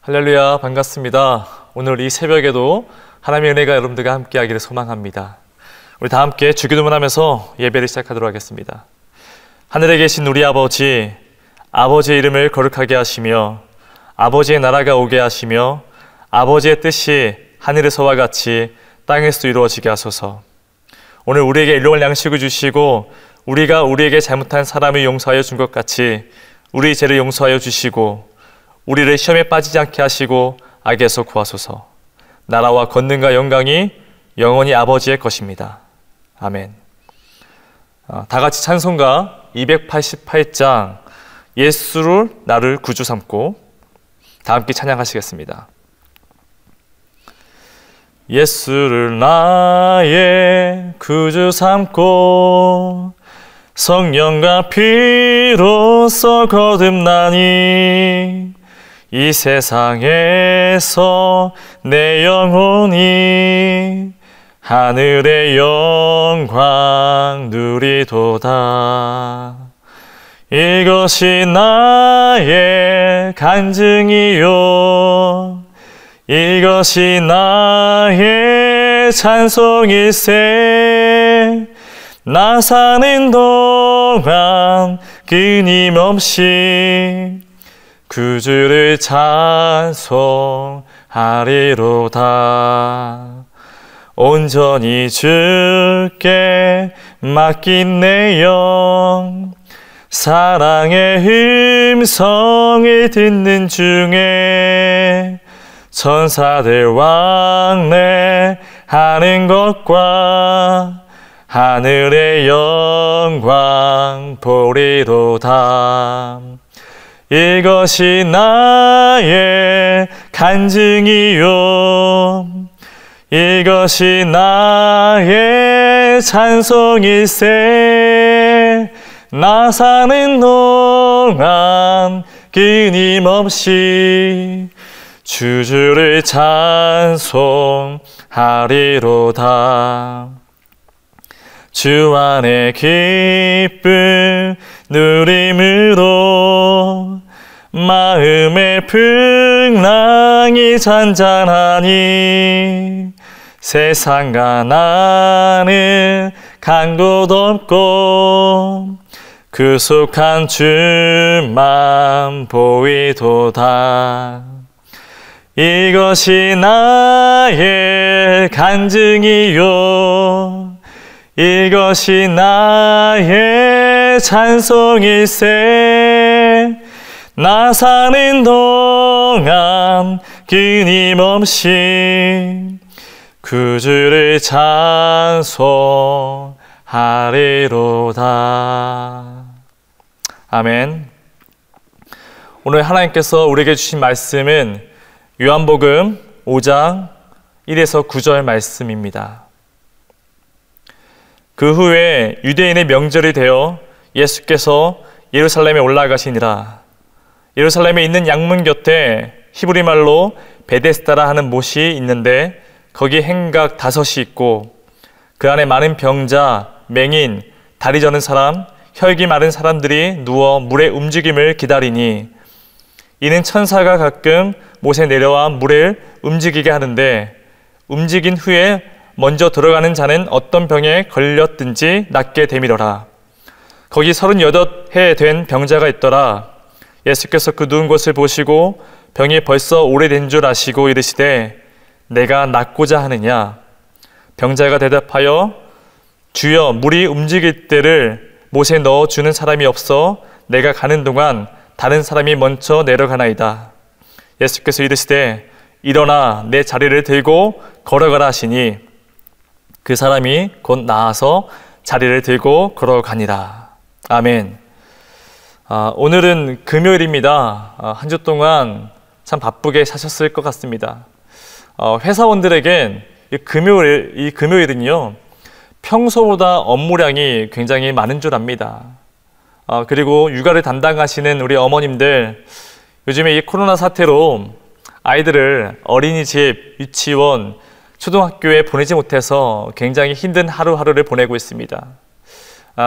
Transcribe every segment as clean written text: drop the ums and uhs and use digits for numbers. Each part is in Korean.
할렐루야, 반갑습니다. 오늘 이 새벽에도 하나님의 은혜가 여러분들과 함께 하기를 소망합니다. 우리 다 함께 주기도문 하면서 예배를 시작하도록 하겠습니다. 하늘에 계신 우리 아버지, 아버지의 이름을 거룩하게 하시며 아버지의 나라가 오게 하시며 아버지의 뜻이 하늘에서와 같이 땅에서도 이루어지게 하소서. 오늘 우리에게 일용할 양식을 주시고 우리가 우리에게 잘못한 사람을 용서하여 준 것 같이 우리 죄를 용서하여 주시고 우리를 시험에 빠지지 않게 하시고 악에서 구하소서. 나라와 권능과 영광이 영원히 아버지의 것입니다. 아멘. 다 같이 찬송가 288장 예수를 나를 구주 삼고 다 함께 찬양하시겠습니다. 예수를 나의 구주 삼고 성령과 피로써 거듭나니 이 세상에서 내 영혼이 하늘의 영광 누리도다. 이것이 나의 간증이요 이것이 나의 찬송일세. 나 사는 동안 끊임없이 구주를 찬송하리로다. 온전히 주께 맡긴 내 영 사랑의 음성을 듣는 중에 천사들 왕래하는 것과 하늘의 영광 보리로다. 이것이 나의 간증이요 이것이 나의 찬송일세. 나 사는 동안 끊임없이 주를 찬송하리로다. 주 안에 기쁨 누림으로 마음의 풍랑이 잔잔하니 세상과 나는 간 곳 없고 구속한 주만 보이도다. 이것이 나의 간증이요 이것이 나의 찬송일세. 나 사는 동안 끊임없이 구주를 찬송하리로다. 아멘. 오늘 하나님께서 우리에게 주신 말씀은 요한복음 5장 1에서 9절 말씀입니다. 그 후에 유대인의 명절이 되어 예수께서 예루살렘에 올라가시니라. 예루살렘에 있는 양문 곁에 히브리 말로 베데스다라 하는 못이 있는데 거기 행각 5이 있고 그 안에 많은 병자, 맹인, 다리 저는 사람, 혈기 마른 사람들이 누워 물의 움직임을 기다리니 이는 천사가 가끔 못에 내려와 물을 움직이게 하는데 움직인 후에 먼저 들어가는 자는 어떤 병에 걸렸든지 낫게 되밀어라. 거기 38해 된 병자가 있더라. 예수께서 그 누운 것을 보시고 병이 벌써 오래된 줄 아시고 이르시되 내가 낫고자 하느냐. 병자가 대답하여 주여 물이 움직일 때를 못에 넣어주는 사람이 없어 내가 가는 동안 다른 사람이 먼저 내려가나이다. 예수께서 이르시되 일어나 내 자리를 들고 걸어가라 하시니 그 사람이 곧 나아서 자리를 들고 걸어가니라. 아멘. 오늘은 금요일입니다. 한 주 동안 참 바쁘게 사셨을 것 같습니다. 회사원들에겐 이 금요일은요 평소보다 업무량이 굉장히 많은 줄 압니다. 그리고 육아를 담당하시는 우리 어머님들 요즘에 이 코로나 사태로 아이들을 어린이집, 유치원, 초등학교에 보내지 못해서 굉장히 힘든 하루하루를 보내고 있습니다.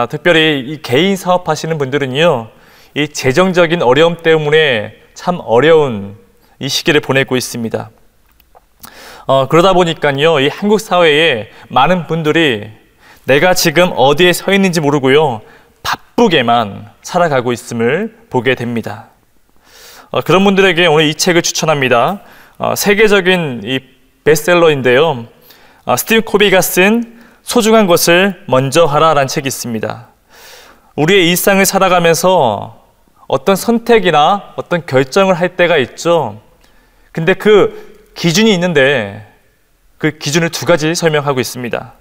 특별히 이 개인 사업하시는 분들은요, 이 재정적인 어려움 때문에 참 어려운 이 시기를 보내고 있습니다. 그러다 보니까요, 이 한국 사회에 많은 분들이 내가 지금 어디에 서 있는지 모르고요, 바쁘게만 살아가고 있음을 보게 됩니다. 그런 분들에게 오늘 이 책을 추천합니다. 세계적인 이 베스트셀러인데요. 스티븐 코비가 쓴 소중한 것을 먼저 하라라는 책이 있습니다. 우리의 일상을 살아가면서 어떤 선택이나 어떤 결정을 할 때가 있죠. 근데 그 기준이 있는데 그 기준을 두 가지 설명하고 있습니다.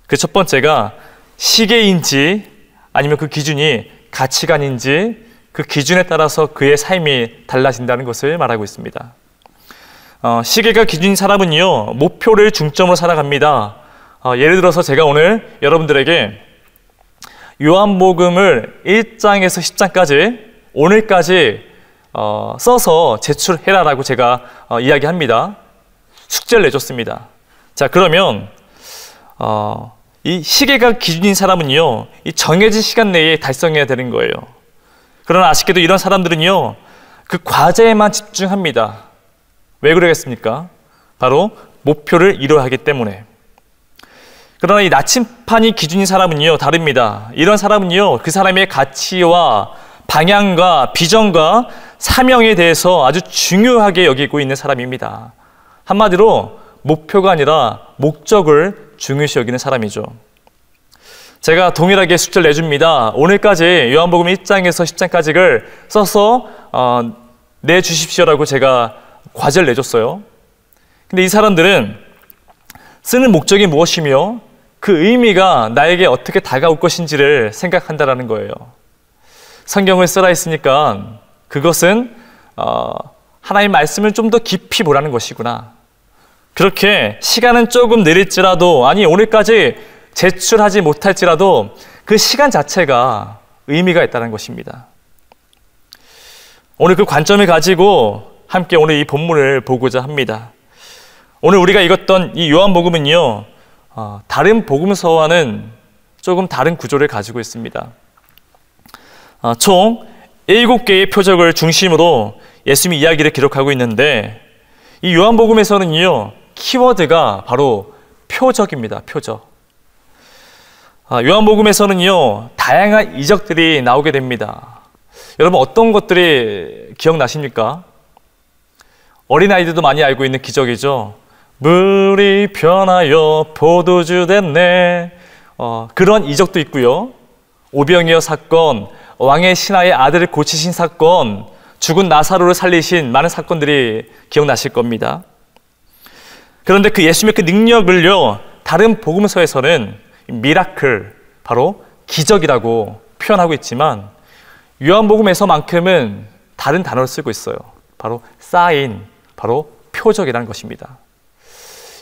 그 첫 번째가 시계인지 아니면 그 기준이 가치관인지 그 기준에 따라서 그의 삶이 달라진다는 것을 말하고 있습니다. 시계가 기준인 사람은요, 목표를 중점으로 살아갑니다. 예를 들어서 제가 오늘 여러분들에게 요한복음을 1장에서 10장까지 오늘까지 써서 제출해라라고 제가 이야기합니다. 숙제를 내줬습니다. 자, 그러면 이 시계가 기준인 사람은요, 이 정해진 시간 내에 달성해야 되는 거예요. 그러나 아쉽게도 이런 사람들은요, 그 과제에만 집중합니다. 왜 그러겠습니까? 바로 목표를 이뤄야 하기 때문에. 그러나 이 나침판이 기준인 사람은요, 다릅니다. 이런 사람은요, 그 사람의 가치와 방향과 비전과 사명에 대해서 아주 중요하게 여기고 있는 사람입니다. 한마디로 목표가 아니라 목적을 중요시 여기는 사람이죠. 제가 동일하게 숙제를 내줍니다. 오늘까지 요한복음 1장에서 10장까지를 써서 내주십시오라고 제가 과제를 내줬어요. 근데 이 사람들은 쓰는 목적이 무엇이며 그 의미가 나에게 어떻게 다가올 것인지를 생각한다라는 거예요. 성경을 쓰라 했으니까 그것은 하나님의 말씀을 좀 더 깊이 보라는 것이구나. 그렇게 시간은 조금 느릴지라도, 아니 오늘까지 제출하지 못할지라도 그 시간 자체가 의미가 있다는 것입니다. 오늘 그 관점을 가지고 함께 오늘 이 본문을 보고자 합니다. 오늘 우리가 읽었던 이 요한복음은요, 다른 복음서와는 조금 다른 구조를 가지고 있습니다. 총 7개의 표적을 중심으로 예수님의 이야기를 기록하고 있는데, 이 요한복음에서는요, 키워드가 바로 표적입니다. 표적. 요한복음에서는요, 다양한 이적들이 나오게 됩니다. 여러분, 어떤 것들이 기억나십니까? 어린아이들도 많이 알고 있는 기적이죠. 물이 변하여 포도주 됐네. 그런 이적도 있고요. 오병이어 사건, 왕의 신하의 아들을 고치신 사건, 죽은 나사로를 살리신 많은 사건들이 기억나실 겁니다. 그런데 그 예수님의 그 능력을요, 다른 복음서에서는 미라클, 바로 기적이라고 표현하고 있지만 요한복음에서만큼은 다른 단어를 쓰고 있어요. 바로 사인, 바로 표적이라는 것입니다.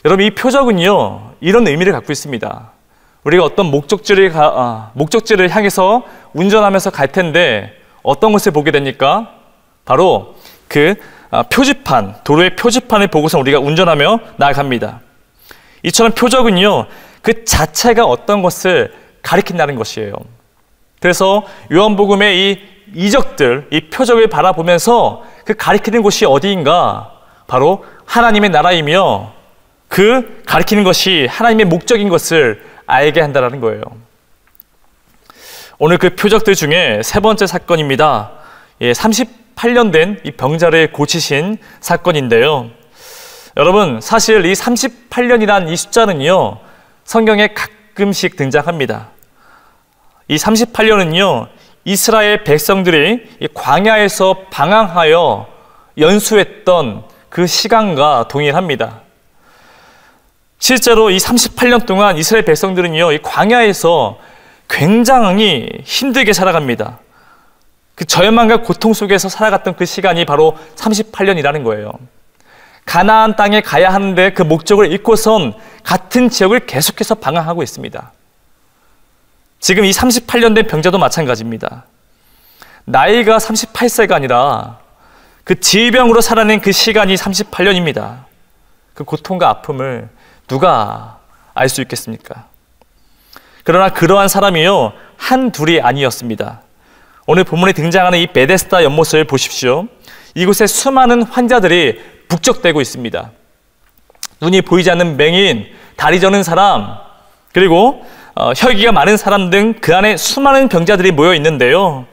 여러분, 이 표적은요, 이런 의미를 갖고 있습니다. 우리가 어떤 목적지를 향해서 운전하면서 갈 텐데 어떤 것을 보게 됩니까? 바로 그 표지판, 도로의 표지판을 보고서 우리가 운전하며 나아갑니다. 이처럼 표적은요, 그 자체가 어떤 것을 가리킨다는 것이에요. 그래서 요한복음의 이 이적들, 이 표적을 바라보면서 그 가리키는 곳이 어디인가? 바로 하나님의 나라이며 그 가리키는 것이 하나님의 목적인 것을 알게 한다는 거예요. 오늘 그 표적들 중에 세 번째 사건입니다. 38년 된 이 병자를 고치신 사건인데요. 여러분, 사실 이 38년이란 이 숫자는요, 성경에 가끔씩 등장합니다. 이 38년은요, 이스라엘 백성들이 이 광야에서 방황하여 연수했던 그 시간과 동일합니다. 실제로 이 38년 동안 이스라엘 백성들은요, 이 광야에서 굉장히 힘들게 살아갑니다. 그 저열망과 고통 속에서 살아갔던 그 시간이 바로 38년이라는 거예요. 가나안 땅에 가야 하는데 그 목적을 잊고선 같은 지역을 계속해서 방황하고 있습니다. 지금 이 38년 된 병자도 마찬가지입니다. 나이가 38세가 아니라 그 질병으로 살아낸 그 시간이 38년입니다. 그 고통과 아픔을 누가 알 수 있겠습니까? 그러나 그러한 사람이요, 한둘이 아니었습니다. 오늘 본문에 등장하는 이 베데스다 연못을 보십시오. 이곳에 수많은 환자들이 북적대고 있습니다. 눈이 보이지 않는 맹인, 다리 저는 사람, 그리고 혈기가 많은 사람 등 그 안에 수많은 병자들이 모여 있는데요.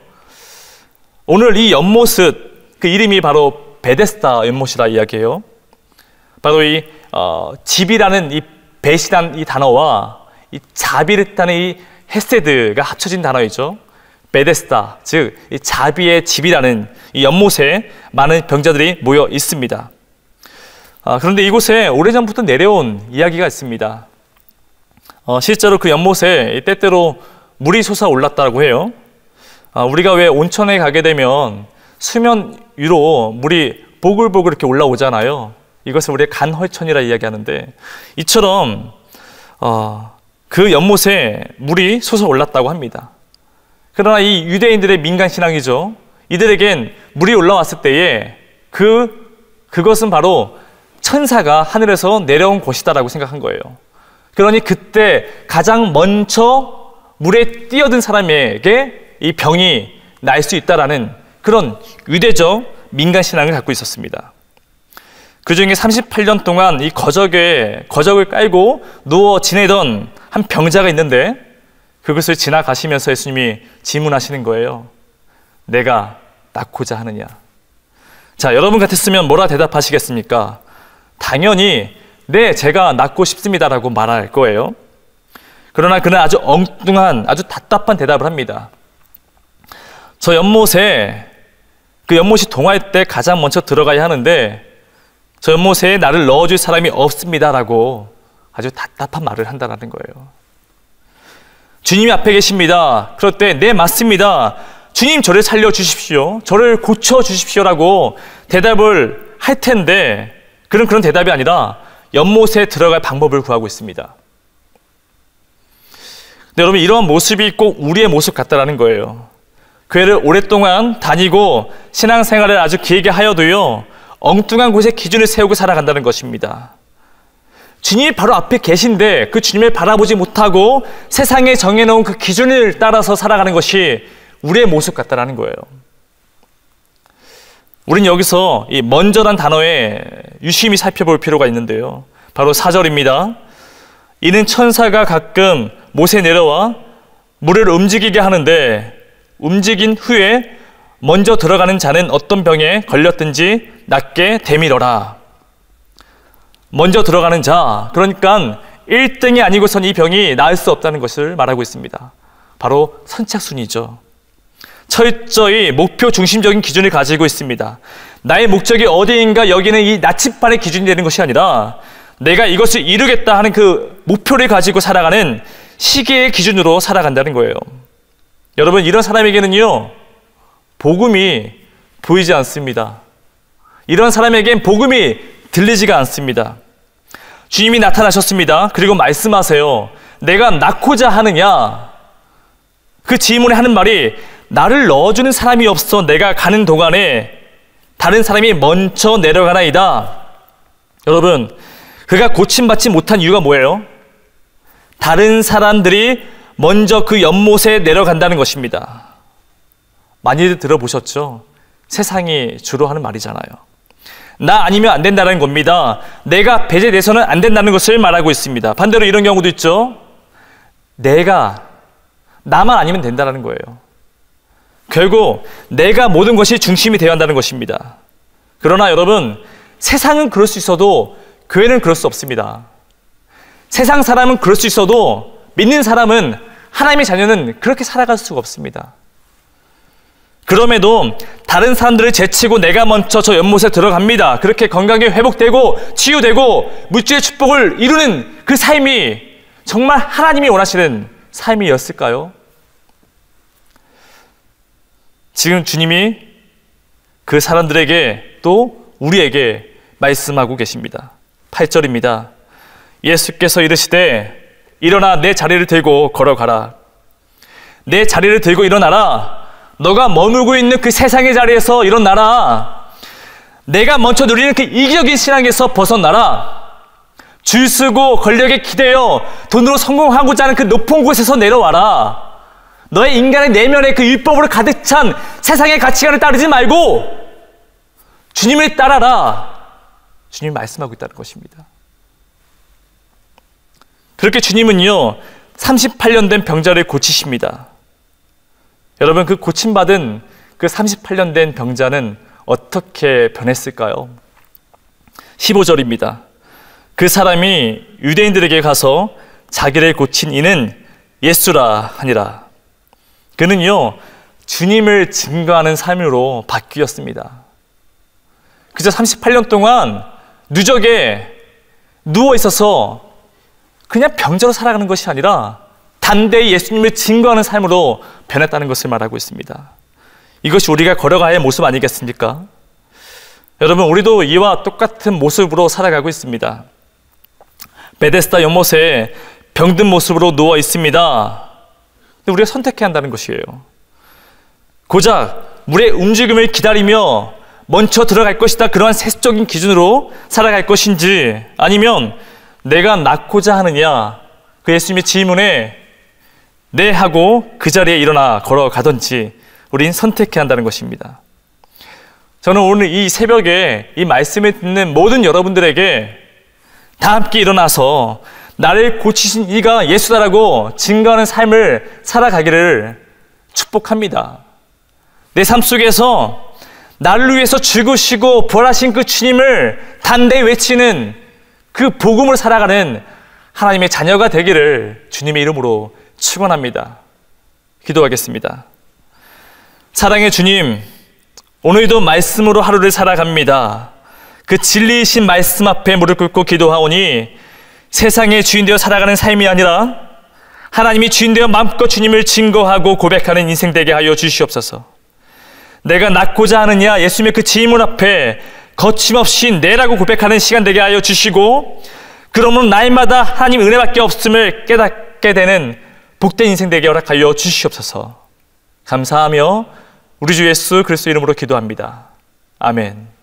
오늘 이 연못은 그 이름이 바로 베데스다 연못이라 이야기해요. 바로 이 집이라는 이 벳이라는 이 단어와 이 자비르다는 이 헤세드가 합쳐진 단어이죠. 베데스다, 즉 이 자비의 집이라는 이 연못에 많은 병자들이 모여 있습니다. 그런데 이곳에 오래전부터 내려온 이야기가 있습니다. 실제로 그 연못에 때때로 물이 솟아올랐다고 해요. 우리가 왜 온천에 가게 되면 수면 위로 물이 보글보글 이렇게 올라오잖아요. 이것을 우리가 간헐천이라 이야기하는데, 이처럼 그 연못에 물이 솟아올랐다고 합니다. 그러나 이 유대인들의 민간신앙이죠. 이들에겐 물이 올라왔을 때에 그것은 바로 천사가 하늘에서 내려온 것이다라고 생각한 거예요. 그러니 그때 가장 먼저 물에 뛰어든 사람에게 이 병이 날 수 있다라는 그런 유대적 민간신앙을 갖고 있었습니다. 그 중에 38년 동안 이 거적을 깔고 누워 지내던 한 병자가 있는데, 그것을 지나가시면서 예수님이 질문하시는 거예요. 내가 낫고자 하느냐? 자, 여러분 같았으면 뭐라 대답하시겠습니까? 당연히 네, 제가 낫고 싶습니다라고 말할 거예요. 그러나 그는 아주 엉뚱한, 아주 답답한 대답을 합니다. 저 연못에, 그 연못이 동할 때 가장 먼저 들어가야 하는데 저 연못에 나를 넣어줄 사람이 없습니다라고 아주 답답한 말을 한다는 거예요. 주님이 앞에 계십니다. 그럴 때 네, 맞습니다. 주님, 저를 살려주십시오. 저를 고쳐주십시오라고 대답을 할 텐데, 그런 대답이 아니라 연못에 들어갈 방법을 구하고 있습니다. 근데 여러분, 이러한 모습이 꼭 우리의 모습 같다라는 거예요. 교회를 오랫동안 다니고 신앙생활을 아주 길게 하여도요, 엉뚱한 곳에 기준을 세우고 살아간다는 것입니다. 주님이 바로 앞에 계신데 그 주님을 바라보지 못하고 세상에 정해놓은 그 기준을 따라서 살아가는 것이 우리의 모습 같다라는 거예요. 우린 여기서 이 먼저란 단어에 유심히 살펴볼 필요가 있는데요. 바로 4절입니다. 이는 천사가 가끔 못에 내려와 물을 움직이게 하는데 움직인 후에 먼저 들어가는 자는 어떤 병에 걸렸든지 낫게 되밀어라. 먼저 들어가는 자, 그러니까 1등이 아니고선 이 병이 나을 수 없다는 것을 말하고 있습니다. 바로 선착순이죠. 철저히 목표 중심적인 기준을 가지고 있습니다. 나의 목적이 어디인가, 여기는 이 나침반의 기준이 되는 것이 아니라 내가 이것을 이루겠다 하는 그 목표를 가지고 살아가는 시계의 기준으로 살아간다는 거예요. 여러분, 이런 사람에게는요, 복음이 보이지 않습니다. 이런 사람에겐 복음이 들리지가 않습니다. 주님이 나타나셨습니다. 그리고 말씀하세요. 내가 낳고자 하느냐? 그 질문에 하는 말이 나를 넣어주는 사람이 없어 내가 가는 동안에 다른 사람이 먼저 내려가나이다. 여러분, 그가 고침받지 못한 이유가 뭐예요? 다른 사람들이 먼저 그 연못에 내려간다는 것입니다. 많이들 들어보셨죠? 세상이 주로 하는 말이잖아요. 나 아니면 안 된다는 겁니다. 내가 배제돼서는 안 된다는 것을 말하고 있습니다. 반대로 이런 경우도 있죠. 나만 아니면 된다는 거예요. 결국 내가 모든 것이 중심이 되어야 한다는 것입니다. 그러나 여러분, 세상은 그럴 수 있어도 교회는 그럴 수 없습니다. 세상 사람은 그럴 수 있어도 믿는 사람은, 하나님의 자녀는 그렇게 살아갈 수가 없습니다. 그럼에도 다른 사람들을 제치고 내가 먼저 저 연못에 들어갑니다. 그렇게 건강이 회복되고 치유되고 물질의 축복을 이루는 그 삶이 정말 하나님이 원하시는 삶이었을까요? 지금 주님이 그 사람들에게 또 우리에게 말씀하고 계십니다. 8절입니다. 예수께서 이르시되 일어나 내 자리를 들고 걸어가라. 내 자리를 들고 일어나라. 너가 머물고 있는 그 세상의 자리에서 일어나라. 내가 먼저 누리는 그 이기적인 신앙에서 벗어나라. 줄 서고 권력에 기대어 돈으로 성공하고자 하는 그 높은 곳에서 내려와라. 너의 인간의 내면에 그 율법으로 가득 찬 세상의 가치관을 따르지 말고 주님을 따라라. 주님이 말씀하고 있다는 것입니다. 그렇게 주님은요 38년 된 병자를 고치십니다. 여러분, 그 고침받은 그 38년 된 병자는 어떻게 변했을까요? 15절입니다. 그 사람이 유대인들에게 가서 자기를 고친 이는 예수라 하니라. 그는요 주님을 증거하는 삶으로 바뀌었습니다. 그저 38년 동안 누적에 누워 있어서 그냥 병자로 살아가는 것이 아니라 담대히 예수님을 증거하는 삶으로 변했다는 것을 말하고 있습니다. 이것이 우리가 걸어가야 할 모습 아니겠습니까? 여러분, 우리도 이와 똑같은 모습으로 살아가고 있습니다. 베데스다 연못에 병든 모습으로 누워 있습니다. 근데 우리가 선택해야 한다는 것이에요. 고작 물의 움직임을 기다리며 먼저 들어갈 것이다, 그러한 세속적인 기준으로 살아갈 것인지, 아니면 내가 낫고자 하느냐, 그 예수님의 질문에 네 하고 그 자리에 일어나 걸어가든지 우린 선택해야 한다는 것입니다. 저는 오늘 이 새벽에 이 말씀을 듣는 모든 여러분들에게 다 함께 일어나서 나를 고치신 이가 예수다라고 증거하는 삶을 살아가기를 축복합니다. 내 삶 속에서 나를 위해서 죽으시고 부활하신 그 주님을 담대히 외치는 그 복음을 살아가는 하나님의 자녀가 되기를 주님의 이름으로 축원합니다. 기도하겠습니다. 사랑의 주님, 오늘도 말씀으로 하루를 살아갑니다. 그 진리이신 말씀 앞에 무릎 꿇고 기도하오니 세상의 주인 되어 살아가는 삶이 아니라 하나님이 주인 되어 마음껏 주님을 증거하고 고백하는 인생 되게 하여 주시옵소서. 내가 낫고자 하느냐, 예수님의 그 질문 앞에 거침없이 네라고 고백하는 시간 되게 하여 주시고, 그러므로 날마다 하나님 은혜밖에 없음을 깨닫게 되는 복된 인생 되게 허락하여 주시옵소서. 감사하며 우리 주 예수 그리스도 이름으로 기도합니다. 아멘.